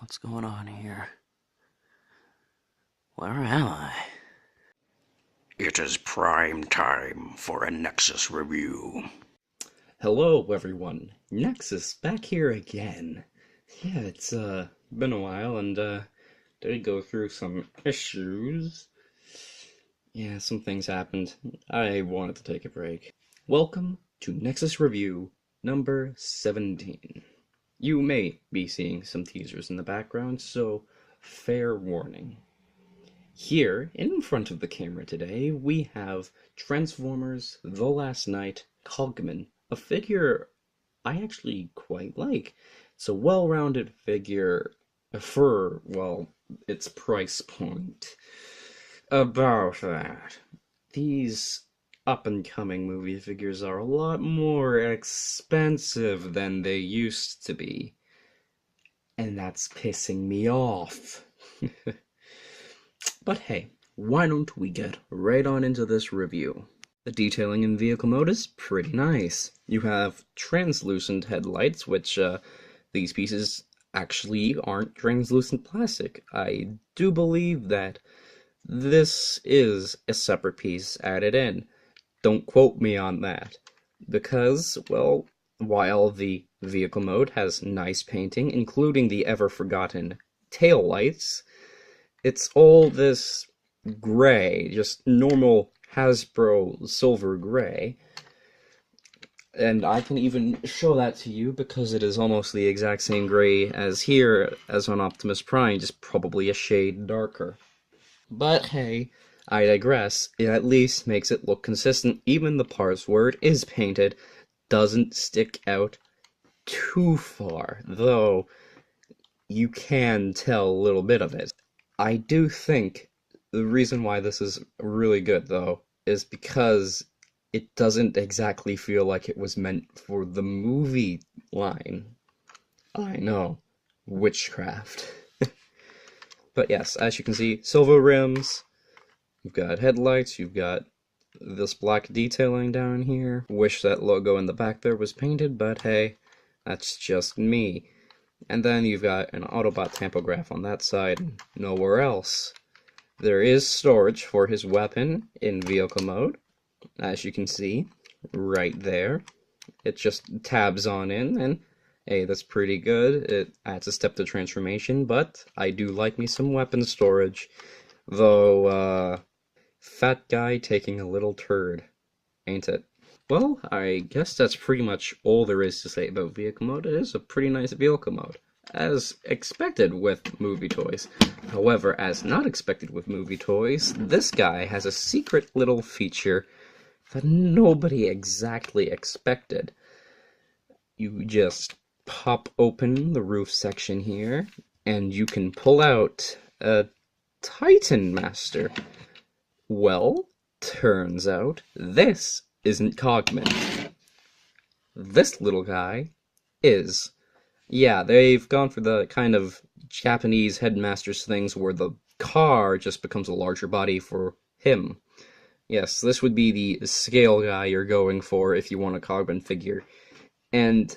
What's going on here? Where am I? It is prime time for a Nexus review. Hello, everyone. Nexus back here again. Yeah, it's been a while, and did go through some issues. Yeah, some things happened. I wanted to take a break. Welcome to Nexus Review number 17. You may be seeing some teasers in the background, so fair warning. Here, in front of the camera today, we have Transformers The Last Knight Cogman, a figure I actually quite like. It's a well-rounded figure for, well, its price point. About that. These up-and-coming movie figures are a lot more expensive than they used to be. And that's pissing me off. But hey, why don't we get right on into this review? The detailing in vehicle mode is pretty nice. You have translucent headlights, which these pieces actually aren't translucent plastic. I do believe that this is a separate piece added in. Don't quote me on that. Because, well, while the vehicle mode has nice painting, including the ever-forgotten tail lights, it's all this gray, just normal Hasbro silver gray. And I can even show that to you because it is almost the exact same gray as here, as on Optimus Prime, just probably a shade darker. But hey, I digress. It at least makes it look consistent. Even the parts where it is painted doesn't stick out too far, though you can tell a little bit of it. I do think the reason why this is really good, though, is because it doesn't exactly feel like it was meant for the movie line. I know, witchcraft. But yes, as you can see, silver rims, you've got headlights, you've got this black detailing down here. Wish that logo in the back there was painted, but hey, that's just me. And then you've got an Autobot tampograph on that side, and nowhere else. There is storage for his weapon in vehicle mode, as you can see, right there. It just tabs on in, and hey, that's pretty good. It adds a step to transformation, but I do like me some weapon storage. Though, fat guy taking a little turd, ain't it? Well, I guess that's pretty much all there is to say about vehicle mode. It is a pretty nice vehicle mode, as expected with movie toys. However, as not expected with movie toys, this guy has a secret little feature that nobody exactly expected. You just pop open the roof section here, and you can pull out a Titan Master. Well, turns out this isn't Cogman. This little guy is. Yeah, they've gone for the kind of Japanese headmasters things where the car just becomes a larger body for him. Yes, this would be the scale guy you're going for if you want a Cogman figure. And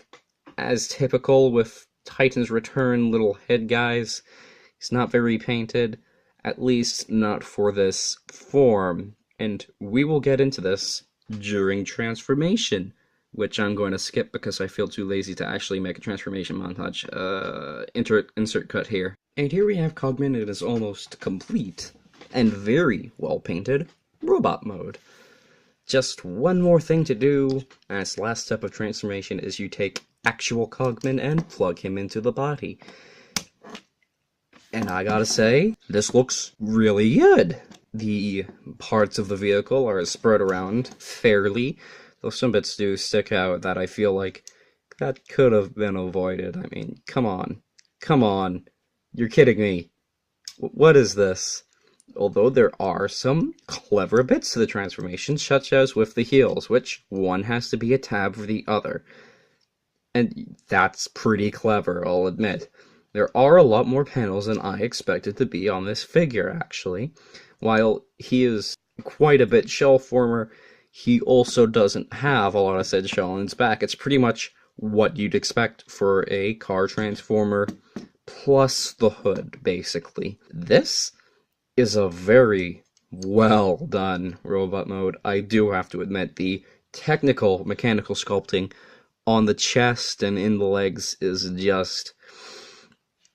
as typical with Titan's Return little head guys, he's not very painted, at least not for this form. And we will get into this during transformation, which I'm going to skip because I feel too lazy to actually make a transformation montage. Insert cut here. And here we have Cogman in his almost complete and very well painted robot mode. Just one more thing to do, as last step of transformation is you take actual Cogman and plug him into the body. And I gotta say, this looks really good. The parts of the vehicle are spread around fairly, though some bits do stick out that I feel like that could have been avoided. I mean, come on, you're kidding me. What is this? Although there are some clever bits to the transformation, such as with the heels, which one has to be a tab for the other. And that's pretty clever, I'll admit. There are a lot more panels than I expected to be on this figure, actually. While he is quite a bit shell-former, he also doesn't have a lot of said shell on his back. It's pretty much what you'd expect for a car transformer plus the hood, basically. This is a very well done robot mode. I do have to admit, the technical mechanical sculpting on the chest and in the legs is just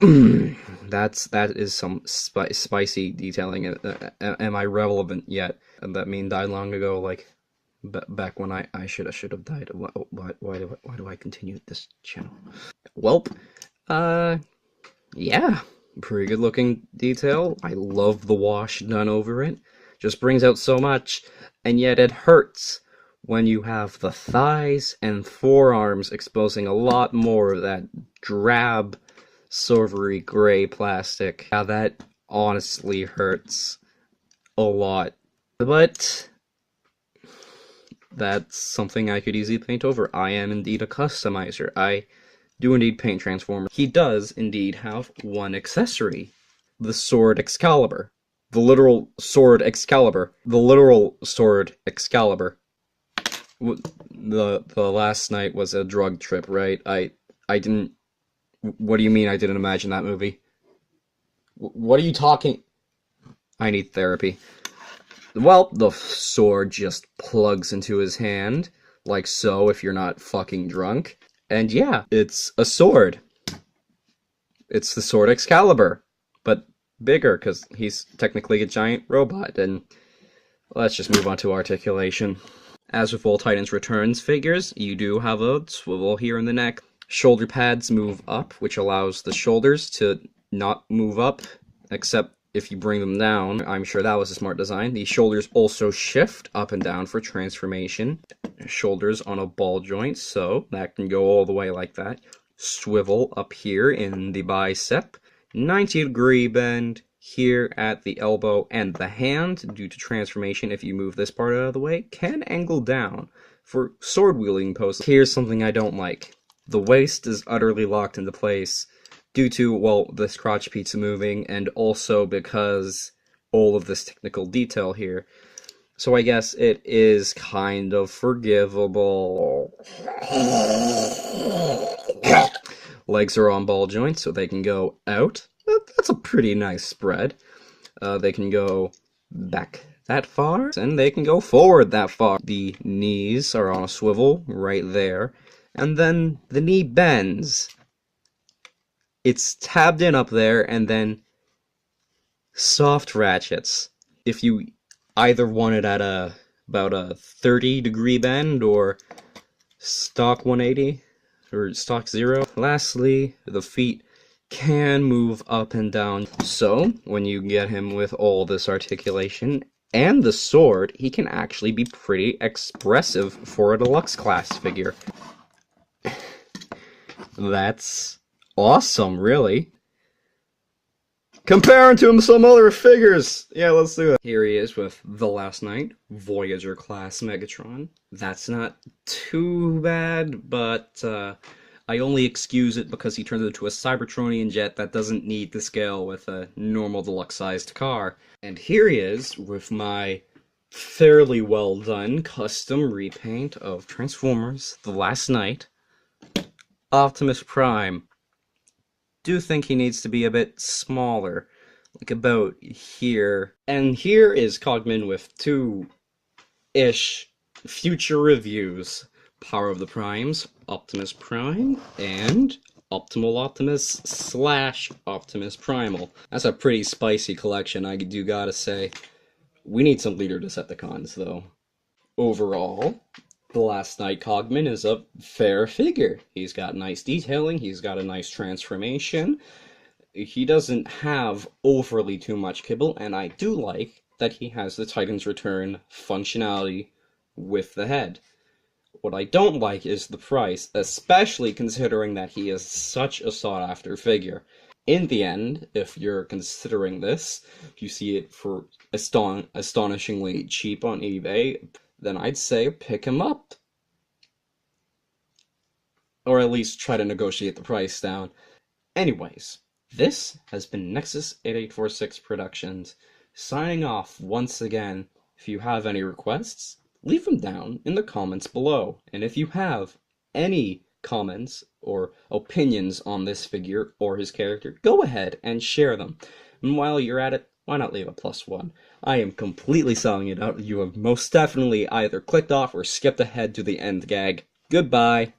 that is some spicy detailing. Am I relevant yet? That meme died long ago, like back when I should have died. Why do I continue this channel? Welp, yeah, pretty good looking detail. I love the wash done over it. Just brings out so much, and yet it hurts when you have the thighs and forearms exposing a lot more of that drab, silvery gray plastic. Yeah, that honestly hurts a lot. But that's something I could easily paint over. I am indeed a customizer. I do indeed paint Transformers. He does indeed have one accessory. The sword Excalibur. The literal sword Excalibur. The literal sword Excalibur. The last night was a drug trip, right? I didn't... What do you mean I didn't imagine that movie? What are you talking... I need therapy. Well, the sword just plugs into his hand, like so if you're not fucking drunk. And yeah, it's a sword. It's the sword Excalibur, but bigger, because he's technically a giant robot, and let's just move on to Articulation. As with all Titans Returns figures, you do have a swivel here in the neck. Shoulder pads move up, which allows the shoulders to not move up, except if you bring them down. I'm sure that was a smart design. The shoulders also shift up and down for transformation. Shoulders on a ball joint, so that can go all the way like that. Swivel up here in the bicep. 90-degree bend here at the elbow, and the hand, due to transformation, if you move this part out of the way, can angle down for sword-wielding poses. Here's something I don't like. The waist is utterly locked into place due to, well, this crotch pizza moving, and also because all of this technical detail here. So I guess it is kind of forgivable. Legs are on ball joints, so they can go out. That's a pretty nice spread. They can go back that far, and they can go forward that far. The knees are on a swivel right there, and then the knee bends. It's tabbed in up there, and then soft ratchets. If you either want it at about a 30-degree bend, or stock 180, or stock 0. Lastly, the feet can move up and down. So, when you get him with all this articulation and the sword, he can actually be pretty expressive for a deluxe class figure. That's awesome, really. Comparing to him some other figures! Yeah, let's do it. Here he is with The Last Knight, Voyager class Megatron. That's not too bad, but I only excuse it because he turns into a Cybertronian jet that doesn't need to scale with a normal deluxe-sized car. And here he is with my fairly well done custom repaint of Transformers The Last Knight, Optimus Prime. Do think he needs to be a bit smaller, like about here. And here is Cogman with two-ish future reviews. Power of the Primes, Optimus Prime, and Optimal Optimus / Optimus Primal. That's a pretty spicy collection, I do gotta say. We need some Leader Decepticons, though. Overall, The Last Knight Cogman is a fair figure. He's got nice detailing, he's got a nice transformation. He doesn't have overly too much kibble, and I do like that he has the Titan's Return functionality with the head. What I don't like is the price, especially considering that he is such a sought-after figure. In the end, if you're considering this, if you see it for astonishingly cheap on eBay, then I'd say pick him up. Or at least try to negotiate the price down. Anyways, this has been Nexus 8846 Productions, signing off once again. If you have any requests, leave them down in the comments below. And if you have any comments or opinions on this figure or his character, go ahead and share them. And while you're at it, why not leave a +1? I am completely selling it out. You have most definitely either clicked off or skipped ahead to the end gag. Goodbye.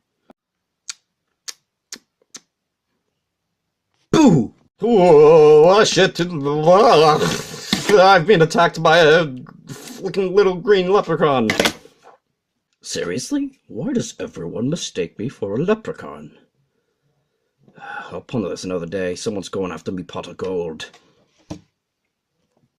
Boo! Whoa, shit. I've been attacked by a flicking little green leprechaun. Seriously? Why does everyone mistake me for a leprechaun? I'll ponder this another day. Someone's going after me pot of gold.